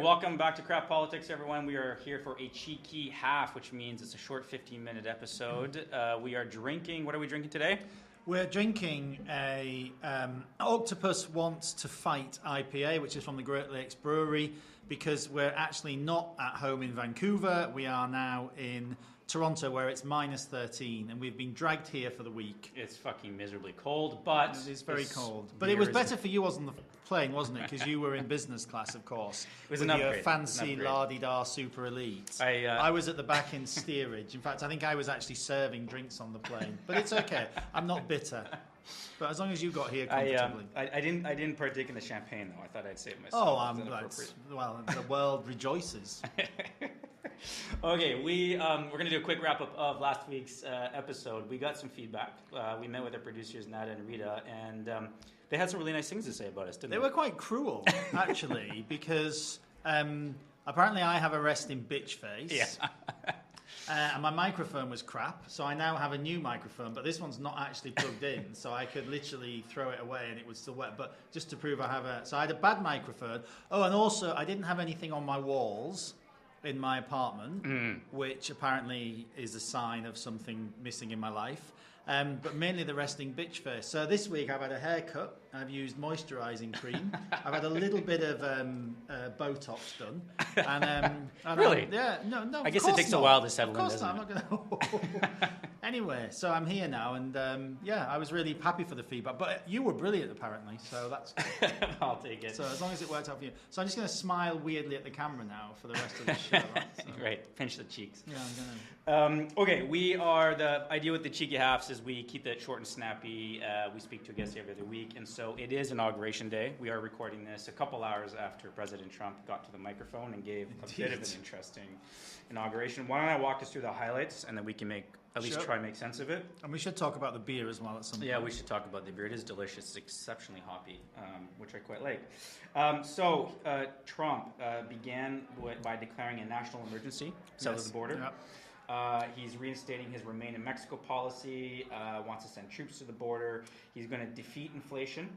Welcome back to Craft Politics, everyone. We are here for a cheeky half, which means it's a short 15-minute episode. We are drinking. What are we drinking today? We're drinking a Octopus Wants to Fight IPA, which is from the Great Lakes Brewery, because we're actually not at home in Vancouver. We are now in Toronto, where it's minus 13, and we've been dragged here for the week. It's fucking miserably cold, but... It is very cold. But it was better for you on the plane, wasn't it? Because you were in business class, of course. It was with an upgrade. your fancy la-di-da super elite. I was at the back in steerage. In fact, I think I was actually serving drinks on the plane. But it's okay. I'm not bitter. But as long as you got here comfortably. I didn't partake in the champagne, though. I thought I'd save myself. Well, the world rejoices. Okay, we're going to do a quick wrap-up of last week's episode. We got some feedback. We met with our producers, Nada and Rita, and they had some really nice things to say about us, didn't they? They were quite cruel, actually, because apparently I have a resting bitch face. Yeah. And my microphone was crap, so I now have a new microphone, but this one's not actually plugged in, so I could literally throw it away and it would still work. But just to prove so I had a bad microphone. Oh, and also I didn't have anything on my walls in my apartment, which apparently is a sign of something missing in my life. But mainly the resting bitch face. So this week I've had a haircut. I've used moisturising cream. I've had a little bit of Botox done. And really? No. I guess it takes a while to settle in. Of course not. I'm not going to. Anyway, so I'm here now, and I was really happy for the feedback. But you were brilliant, apparently. So that's. I'll take it. So as long as it worked out for you. So I'm just going to smile weirdly at the camera now for the rest of the show. Right, pinch the cheeks. Yeah, I'm going to. Okay, the idea with the cheeky halves is we keep it short and snappy. We speak to a guest every other week, and so it is Inauguration Day. We are recording this a couple hours after President Trump got to the microphone and gave a bit of an interesting inauguration. Why don't I walk us through the highlights, and then we can try and make sense of it. And we should talk about the beer as well at some point. Yeah, we should talk about the beer. It is delicious. It's exceptionally hoppy, which I quite like. Trump began by declaring a national emergency south of the border. Yep. He's reinstating his Remain in Mexico policy, wants to send troops to the border. He's going to defeat inflation.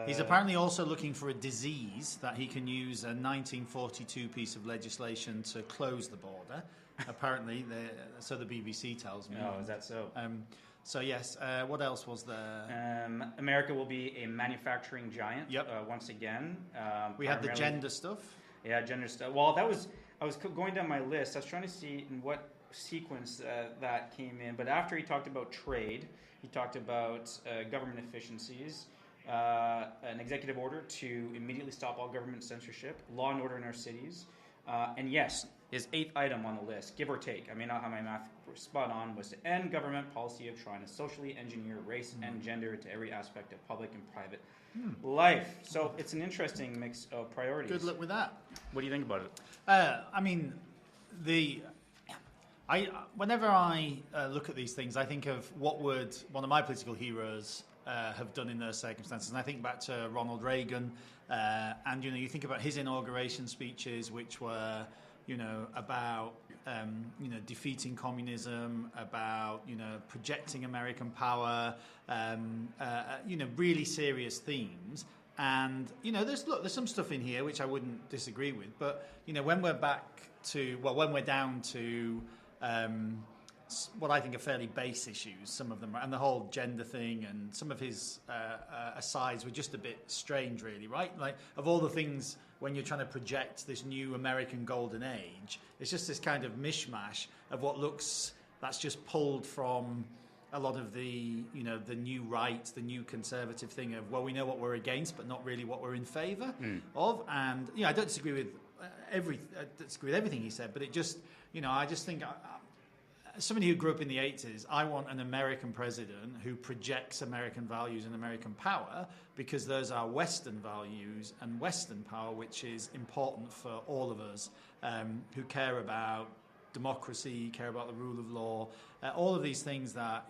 He's apparently also looking for a disease that he can use a 1942 piece of legislation to close the border. Apparently, so the BBC tells me. Oh, is that so? So yes, what else was there? America will be a manufacturing giant. Yep. Once again. We had the gender stuff. Yeah, gender stuff. Well, I was going down my list. I was trying to see in what sequence that came in. But after he talked about trade, he talked about government efficiencies, an executive order to immediately stop all government censorship, law and order in our cities, and yes, his 8th item on the list, give or take, I may not have my math spot on, was to end government policy of trying to socially engineer race and gender into every aspect of public and private life. So it's an interesting mix of priorities. Good luck with that. What do you think about it? Whenever I look at these things, I think of what would one of my political heroes have done in those circumstances. And I think back to Ronald Reagan, and you think about his inauguration speeches, which were about defeating communism, about projecting American power, really serious themes. And there's some stuff in here which I wouldn't disagree with, but when we're down to what I think are fairly base issues, some of them, and the whole gender thing, and some of his asides were just a bit strange, really, right? Like, of all the things, when you're trying to project this new American golden age, it's just this kind of mishmash of what that's just pulled from a lot of the new right, the new conservative thing of, well, we know what we're against, but not really what we're in favour of. And I don't disagree with everything he said, but it just, I just think. Somebody who grew up in the 80s, I want an American president who projects American values and American power, because those are Western values and Western power, which is important for all of us who care about democracy, care about the rule of law, all of these things that,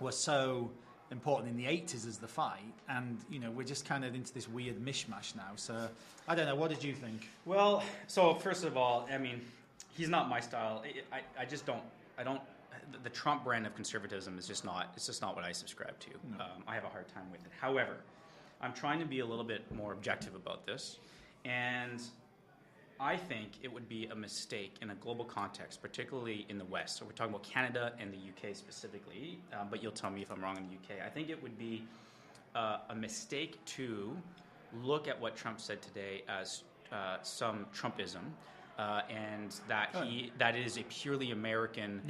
were so important in the 80s as the fight. And, we're just kind of into this weird mishmash now. So, I don't know. What did you think? Well, so first of all, he's not my style. The Trump brand of conservatism is just not what I subscribe to. No. I have a hard time with it. However, I'm trying to be a little bit more objective about this. And I think it would be a mistake in a global context, particularly in the West. So we're talking about Canada and the UK specifically, but you'll tell me if I'm wrong in the UK. I think it would be a mistake to look at what Trump said today as some Trumpism, and that is a purely American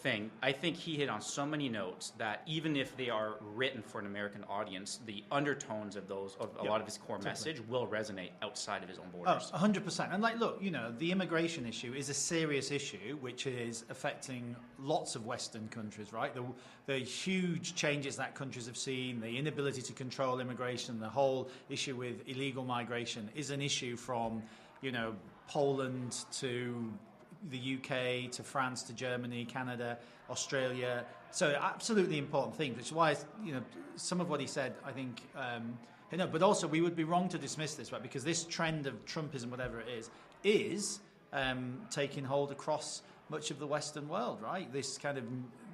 thing. I think he hit on so many notes that even if they are written for an American audience, the undertones of a lot of his core message will resonate outside of his own borders. 100%. And look, the immigration issue is a serious issue which is affecting lots of Western countries, right? The huge changes that countries have seen, the inability to control immigration, the whole issue with illegal migration is an issue from, Poland to the UK, to France, to Germany, Canada, Australia. So absolutely important things, which is why, some of what he said, I think, but also we would be wrong to dismiss this, right? Because this trend of Trumpism, whatever it is taking hold across much of the Western world, right? This kind of,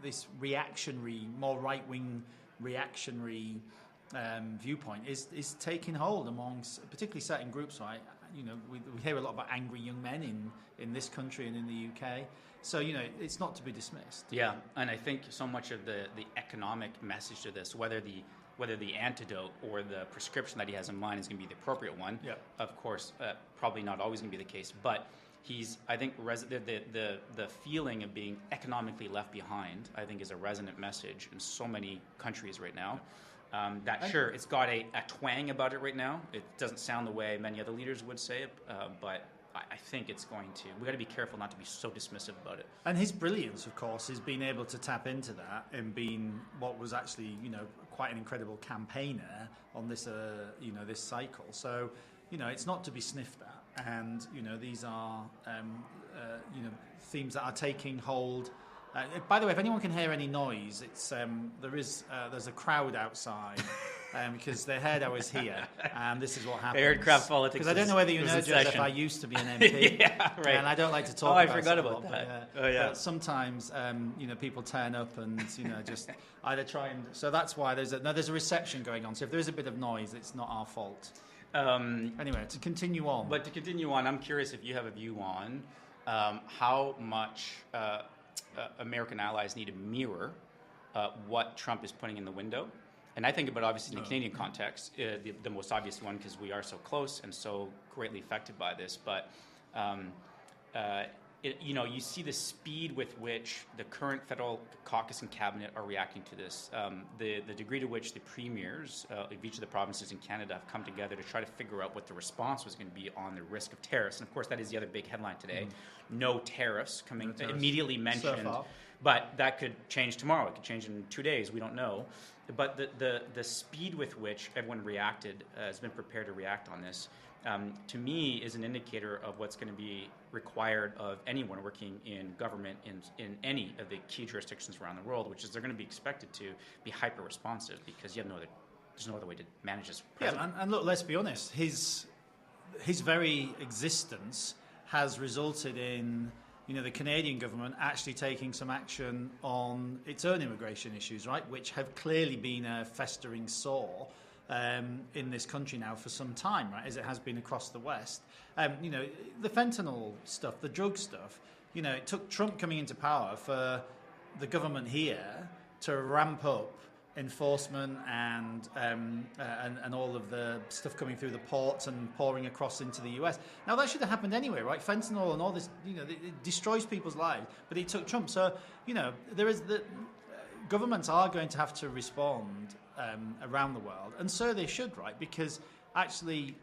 this reactionary, more right-wing reactionary viewpoint is taking hold amongst particularly certain groups, right? We hear a lot about angry young men in this country and in the UK. So, it's not to be dismissed. Yeah, and I think so much of the economic message to this, whether the antidote or the prescription that he has in mind is going to be the appropriate one, of course, probably not always going to be the case. But I think the feeling of being economically left behind, I think, is a resonant message in so many countries right now. It's got a twang about it right now. It doesn't sound the way many other leaders would say it, but I think it's going to. We've got to be careful not to be so dismissive about it. And his brilliance, of course, is being able to tap into that and being what was actually, quite an incredible campaigner on this, this cycle. So, it's not to be sniffed at. And, these are, themes that are taking hold. By the way, if anyone can hear any noise, it's there's a crowd outside because they heard I was here, and this is what happens. They heard crowd politics. Because I don't know whether you know, Joseph, I used to be an MP, yeah, right. And I don't like to talk. I forgot about that. But sometimes, people turn up and just either try and. So that's why there's a reception going on. So if there is a bit of noise, it's not our fault. Anyway, to continue on. But to continue on, I'm curious if you have a view on how much. American allies need to mirror what Trump is putting in the window. And I think about, obviously, in the Canadian context, the most obvious one, because we are so close and so greatly affected by this. But, you see the speed with which the current federal caucus and cabinet are reacting to this, the degree to which the premiers of each of the provinces in Canada have come together to try to figure out what the response was going to be on the risk of tariffs. And, of course, that is the other big headline today. No tariffs coming immediately mentioned. But that could change tomorrow. It could change in 2 days. We don't know. But the speed with which everyone reacted, has been prepared to react on this, to me is an indicator of what's going to be required of anyone working in government in any of the key jurisdictions around the world, which is they're going to be expected to be hyper-responsive because there's no other way to manage this. Yeah, and look, let's be honest. His very existence has resulted in the Canadian government actually taking some action on its own immigration issues, right, which have clearly been a festering sore in this country now for some time, right, as it has been across the West. The fentanyl stuff, the drug stuff, it took Trump coming into power for the government here to ramp up enforcement and all of the stuff coming through the ports and pouring across into the US. Now that should have happened anyway, right? Fentanyl and all this, it destroys people's lives. But it took Trump, so there is governments are going to have to respond around the world, and so they should, right? Because actually,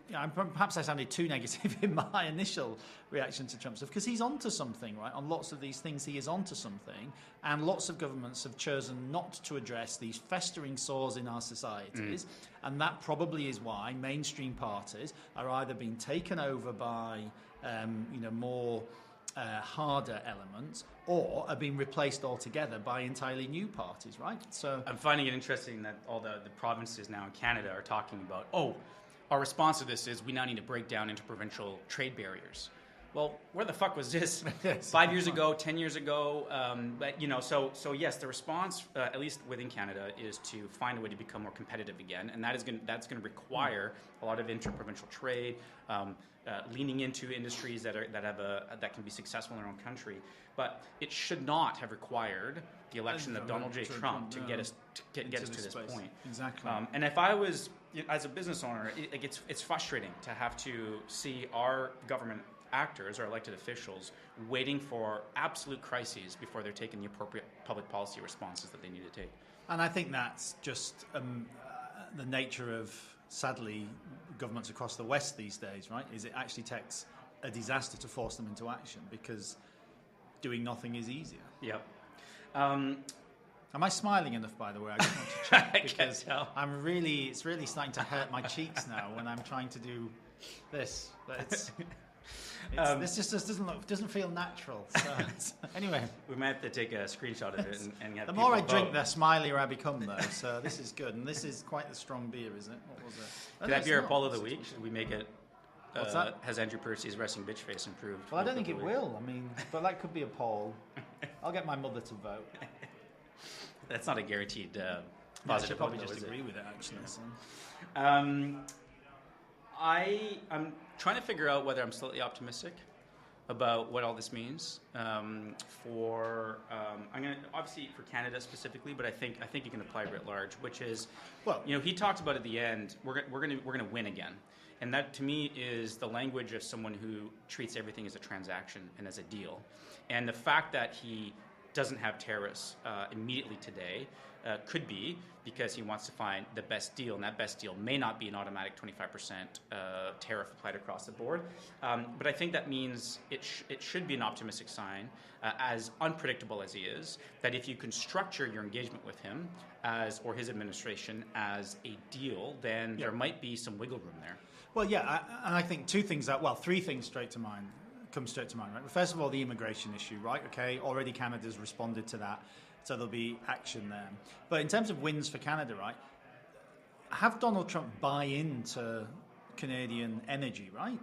perhaps I sounded too negative in my initial reaction to Trump stuff, because he's onto something, right? On lots of these things, he is onto something, and lots of governments have chosen not to address these festering sores in our societies, and that probably is why mainstream parties are either being taken over by, more harder elements, or are being replaced altogether by entirely new parties, right? So I'm finding it interesting that all the provinces now in Canada are talking about, our response to this is we now need to break down interprovincial trade barriers. well, where the fuck was this Yes. 5 years ago, 10 years ago? But so yes, the response, at least within Canada, is to find a way to become more competitive again, and that's going to require a lot of interprovincial trade, leaning into industries that can be successful in their own country. But it should not have required the election of Donald J. Trump to get us to this point. Exactly. And if I was, as a business owner, it's frustrating to have to see our government actors or elected officials waiting for absolute crises before they're taking the appropriate public policy responses that they need to take. And I think that's just the nature of, sadly, governments across the West these days, right? Is it actually takes a disaster to force them into action because doing nothing is easier. Yep. Am I smiling enough, by the way? I just want to check because it's really starting to hurt my cheeks now when I'm trying to do this. This just doesn't feel natural. So, anyway, we might have to take a screenshot of it and have the more I vote. drink, the smilier I become, though. So this is good, and this is quite the strong beer, isn't it? What was it? Could that be our poll of the week? Should we make it? What's that? Has Andrew Percy's resting bitch face improved? Well, I don't think it will. I mean, but that could be a poll. I'll get my mother to vote. That's not a guaranteed I positive should probably vote, just though, is agree it? with it, actually. So. I'm trying to figure out whether I'm slightly optimistic about what all this means I'm going to obviously for Canada specifically, but I think you can apply writ large, which is, well, he talked about at the end we're going to win again, and that to me is the language of someone who treats everything as a transaction and as a deal, and the fact that he doesn't have tariffs immediately today could be because he wants to find the best deal, and that best deal may not be an automatic 25% tariff applied across the board. But I think that means it should be an optimistic sign, as unpredictable as he is, that if you can structure your engagement with him or his administration as a deal, then there might be some wiggle room there. Well, yeah, and I think three things come straight to mind. Right? First of all, the immigration issue, right? Okay, already Canada's responded to that, so there'll be action there. But in terms of wins for Canada, right? Have Donald Trump buy into Canadian energy, right?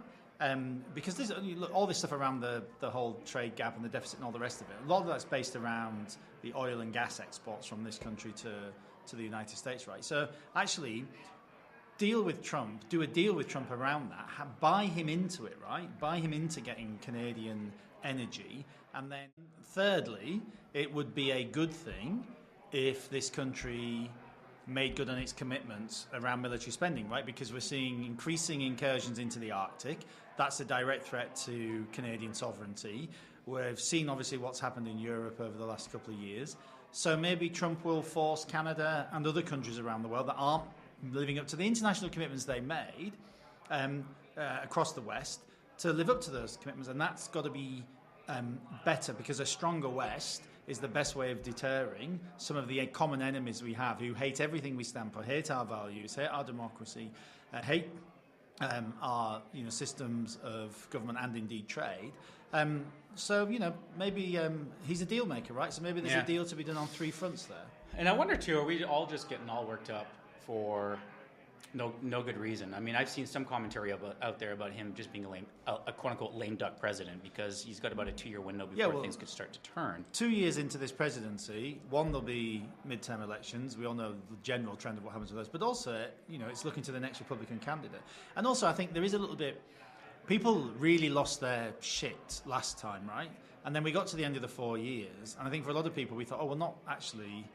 Because all this stuff around the whole trade gap and the deficit and all the rest of it, a lot of that's based around the oil and gas exports from this country to the United States, right? So actually, do a deal with Trump around that, buy him into it, right? Buy him into getting Canadian energy. And then thirdly, it would be a good thing if this country made good on its commitments around military spending, right? Because we're seeing increasing incursions into the Arctic. That's a direct threat to Canadian sovereignty. We've seen obviously what's happened in Europe over the last couple of years. So maybe Trump will force Canada and other countries around the world that aren't living up to the international commitments they made across the West to live up to those commitments, and that's got to be better, because a stronger West is the best way of deterring some of the common enemies we have, who hate everything we stand for, hate our values, hate our democracy, hate our systems of government and indeed trade. So maybe he's a deal maker, right? So maybe there's a deal to be done on three fronts there. And I wonder too, are we all just getting all worked up for no good reason? I mean, I've seen some commentary out there about him just being a quote-unquote lame duck president, because he's got about a 2-year window before things could start to turn. 2 years into this presidency, there'll be midterm elections. We all know the general trend of what happens with those. But also, it's looking to the next Republican candidate. And also, I think there is a little bit... People really lost their shit last time, right? And then we got to the end of the 4 years. And I think for a lot of people, we thought, oh, well, not actually...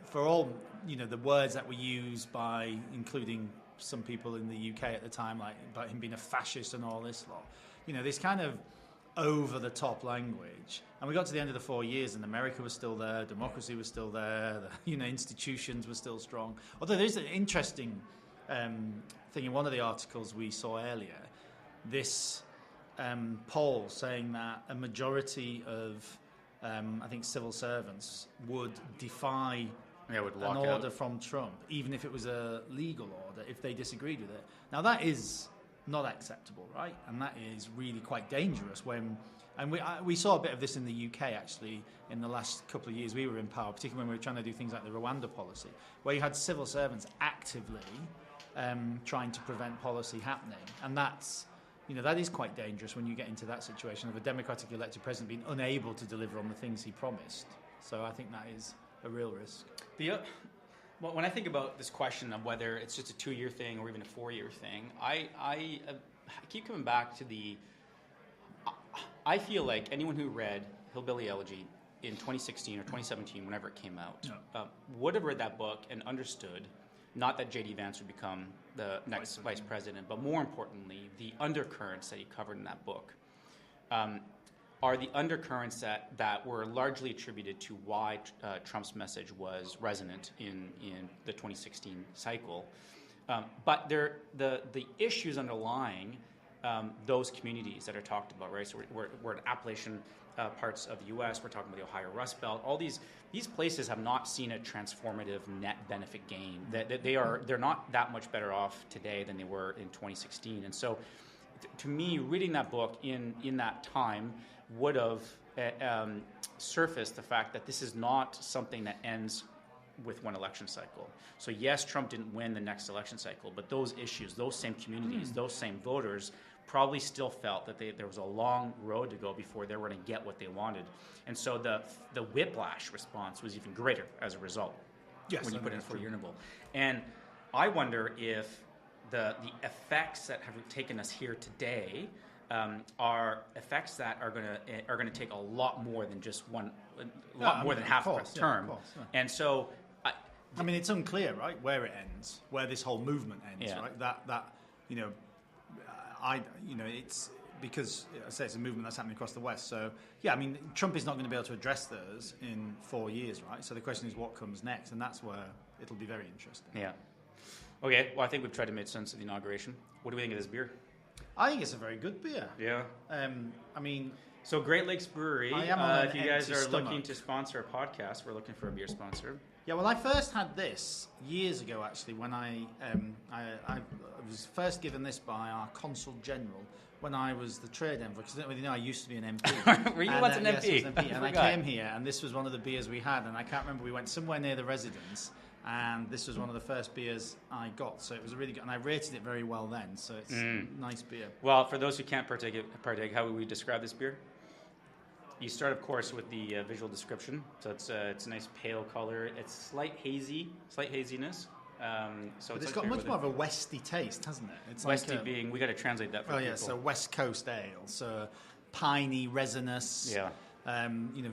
for all, the words that were used by, including some people in the UK at the time, like about him being a fascist and all this lot, this kind of over-the-top language. And we got to the end of the 4 years, and America was still there, democracy was still there, institutions were still strong. Although there's an interesting thing in one of the articles we saw earlier, this poll saying that a majority of I think civil servants would defy an order from Trump, even if it was a legal order, if they disagreed with it. Now, that is not acceptable, right? And that is really quite dangerous. We saw a bit of this in the UK, actually, in the last couple of years we were in power, particularly when we were trying to do things like the Rwanda policy, where you had civil servants actively trying to prevent policy happening. And that's that is quite dangerous when you get into that situation of a democratically elected president being unable to deliver on the things he promised. So I think that is a real risk. Well, when I think about this question of whether it's just a 2-year thing or even a 4-year thing, I keep coming back to I feel like anyone who read Hillbilly Elegy in 2016 or 2017, whenever it came out, would have read that book and understood, not that J.D. Vance would become the next vice president, but more importantly, the undercurrents that he covered in that book are the undercurrents that were largely attributed to why Trump's message was resonant in the 2016 cycle. But the issues underlying those communities that are talked about, right? So we're in Appalachian parts of the U.S. We're talking about the Ohio Rust Belt. All these places have not seen a transformative net benefit gain. They're not that much better off today than they were in 2016. And so, to me, reading that book in that time would have surfaced the fact that this is not something that ends with one election cycle. So yes, Trump didn't win the next election cycle, but those issues, those same communities, those same voters probably still felt that there was a long road to go before they were going to get what they wanted. And so the whiplash response was even greater as a result when you put in for Unable. And I wonder if the effects that have taken us here today are effects that are going to take a lot more than just more than half of a term. And so, I mean, it's unclear, right, where it ends, where this whole movement ends, right? It's because I say it's a movement that's happening across the West. So I mean, Trump is not going to be able to address those in 4 years, right? So the question is, what comes next, and that's where it'll be very interesting. Yeah. Okay. Well, I think we've tried to make sense of the inauguration. What do we think of this beer? I think it's a very good beer. Yeah. I mean, so Great Lakes Brewery. If you guys are looking to sponsor a podcast, we're looking for a beer sponsor. Yeah, well, I first had this years ago, actually, when I was first given this by our Consul General when I was the trade envoy, because I don't really know, I used to be an MP. Were you once an MP? Yes, I was an MP. And I came here, and this was one of the beers we had, and I can't remember, we went somewhere near the residence, and this was one of the first beers I got, so it was a really good, and I rated it very well then, so it's a nice beer. Well, for those who can't partake, how would we describe this beer? You start, of course, with the visual description. So it's a nice pale color. It's slight haziness. So it's got much more of a Westy taste, hasn't it? It's Westy being, we got to translate that for people. So West Coast ale. So piney, resinous. Yeah.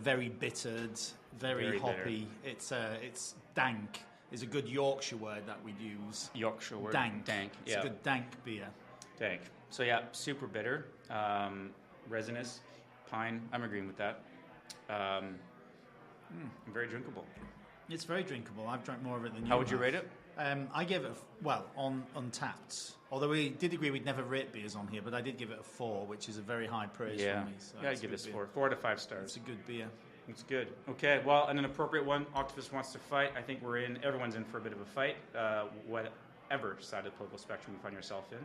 Very bittered, very hoppy. Bitter. It's dank. Is a good Yorkshire word that we'd use. Yorkshire word. Dank. It's a good dank beer. Dank. So yeah, super bitter, resinous. Pine, I'm agreeing with that. Very drinkable. It's very drinkable. I've drank more of it than you. How would you rate it? I gave it on Untapped. Although we did agree we'd never rate beers on here, but I did give it a 4, which is a very high praise from me. So I'd give this 4 out of 5 stars. It's a good beer. It's good. Okay, well, and an appropriate one. Octopus Wants to Fight. I think everyone's in for a bit of a fight. Whatever side of the political spectrum you find yourself in,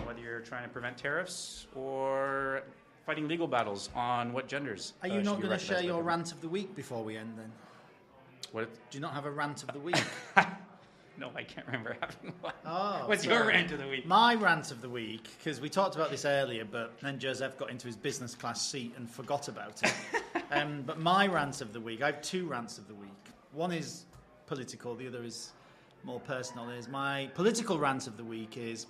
whether you're trying to prevent tariffs or fighting legal battles on what genders. Are you not going to share your rant of the week before we end then? What? Do you not have a rant of the week? No, I can't remember having one. Oh, what's your rant of the week? My rant of the week, because we talked about this earlier, but then Joseph got into his business class seat and forgot about it. But my rant of the week, I have 2 rants of the week. One is political, the other is more personal. My political rant of the week is,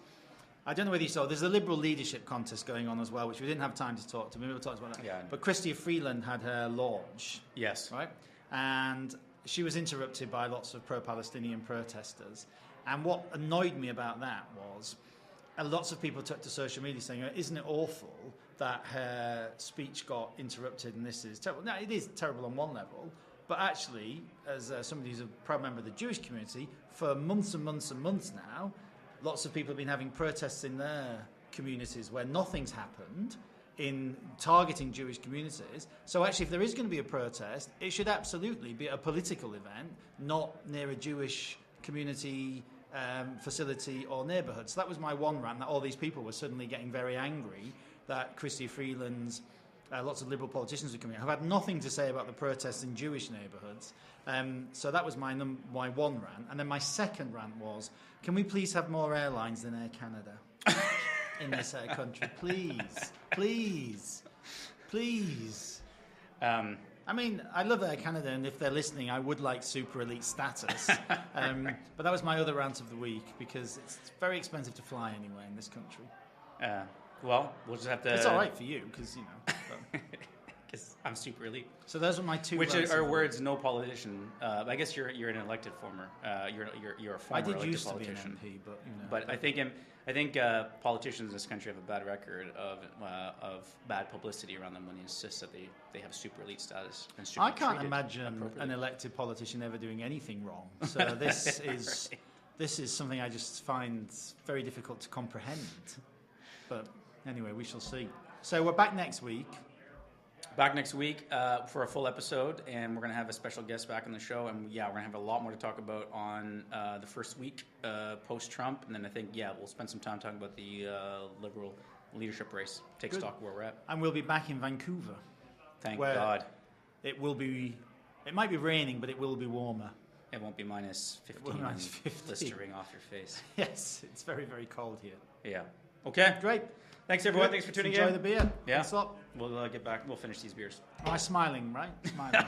I don't know whether you saw, there's a Liberal leadership contest going on as well, which we didn't have time to talk to. Maybe we'll talk about that. Yeah. But Chrystia Freeland had her launch. Yes. Right? And she was interrupted by lots of pro-Palestinian protesters. And what annoyed me about that was lots of people took to social media saying, isn't it awful that her speech got interrupted and this is terrible? Now, it is terrible on one level, but actually, as somebody who's a proud member of the Jewish community, for months and months and months now, lots of people have been having protests in their communities where nothing's happened in targeting Jewish communities. So actually, if there is going to be a protest, it should absolutely be a political event, not near a Jewish community facility or neighbourhood. So that was my one rant, that all these people were suddenly getting very angry that Chrystia Freeland's, lots of Liberal politicians were coming out, have had nothing to say about the protests in Jewish neighbourhoods. So that was my one rant. And then my second rant was, can we please have more airlines than Air Canada? in this country. Please, please, please. I mean, I love Air Canada, and if they're listening, I would like super elite status. But that was my other rant of the week, because it's very expensive to fly anywhere in this country. Well, we'll just have to... It's all right for you, because, you know... Because I'm super elite. So those are my two. Which are words no politician. I guess you're an elected former. You're a former elected politician. I did used to be an MP, but you know. But I think politicians in this country have a bad record of bad publicity around them when they insist that they have super elite status. And should I be can't treated imagine an elected politician ever doing anything wrong. So this is this is something I just find very difficult to comprehend. But anyway, we shall see. So we're back next week. Back next week for a full episode, and we're going to have a special guest back on the show. And yeah, we're going to have a lot more to talk about on the first week post-Trump. And then I think, we'll spend some time talking about the Liberal leadership race. Take stock where we're at. And we'll be back in Vancouver. Thank God. It might be raining, but it will be warmer. It won't be minus 15 and blistering off your face. Yes, it's very, very cold here. Yeah. Okay. Great. Thanks, everyone. Thanks for tuning in. Enjoy the beer. Yeah. Thanks a lot. We'll get back. We'll finish these beers. Am I smiling, right? Smiling.